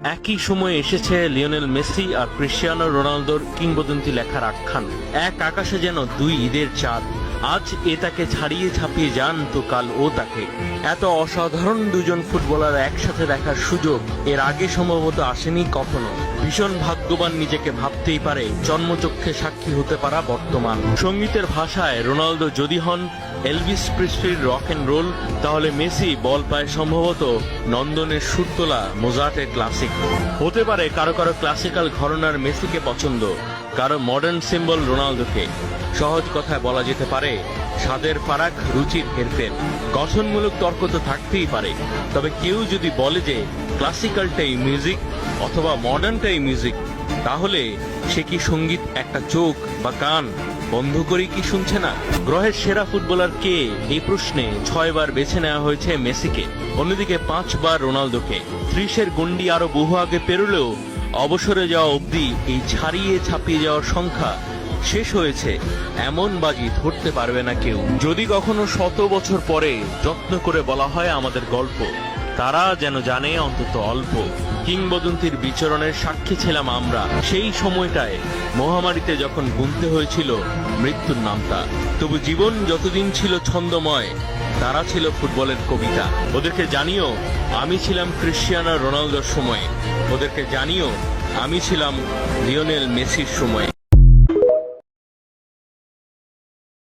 একই সময়ে এসেছে লিওনেল মেসি আর ক্রিশ্চিয়ানো রোনালদোর কিংবদন্তি লেখার আখ্যান। এক আকাশে যেন দুই ঈদের চাঁদ। আজ এ তাকে ছাড়িয়ে ছাপিয়ে যান তো কাল ও তাকে। এত অসাধারণ দুজন ফুটবলার একসাথে দেখার সুযোগ এর আগে সম্ভবত আসেনি কখনো। ভীষণ ভাগ্যবান নিজেকে ভাবতেই পারে জন্মচক্ষে সাক্ষী হতে পারা বর্তমান। সঙ্গীতের ভাষায় রোনালদো যদি হন এলভিস প্রিস্লির রক অ্যান্ড রোল, তাহলে মেসি বল পায় সম্ভবত নন্দনের সুর তোলা মোজার্টের ক্লাসিক। হতে পারে কারো কারো ক্লাসিক্যাল ঘরানার মেসিকে পছন্দ, কারো মডার্ন সিম্বল রোনালদোকে। সহজ কথায় বলা যেতে পারে স্বাদের ফারাক, রুচির হেরফের। গঠনমূলক তর্ক তো থাকতেই পারে, তবে কেউ যদি বলে যে ক্লাসিক্যালটাই মিউজিক অথবা মডার্নটাই মিউজিক, তাহলে সে কি সঙ্গীত একটা চোখ বা কান বন্ধ করে কি শুনছে না? গ্রহের সেরা ফুটবলার কে, এই প্রশ্নে 6 বার বেছে নেওয়া হয়েছে মেসিকে, অন্যদিকে 5 বার রোনালদোকে। 30-এর গণ্ডি আরো বহু আগে পেরোলেও অবসরে যাওয়া অবধি এই ছাড়িয়ে ছাপিয়ে যাওয়ার সংখ্যা শেষ হয়েছে এমন বাজি ধরতে পারবে না কেউ। যদি কখনো 100 বছর পরে যত্ন করে বলা হয় আমাদের গল্প, তারা যেন জানে অন্তত অল্প। কিংবদন্তির বিচরণের সাক্ষী ছিলাম আমরা সেই সময়টায়, মহামারীতে যখন গুনতে হয়েছিল মৃত্যুর নামটা। তবু জীবন যতদিন ছিল ছন্দময়, তারা ছিল ফুটবলের কবিতা। ওদেরকে জানিও আমি ছিলাম ক্রিশ্চিয়ানো রোনালদোর সময়ে, ওদেরকে জানিও আমি ছিলাম লিওনেল মেসির সময়ে।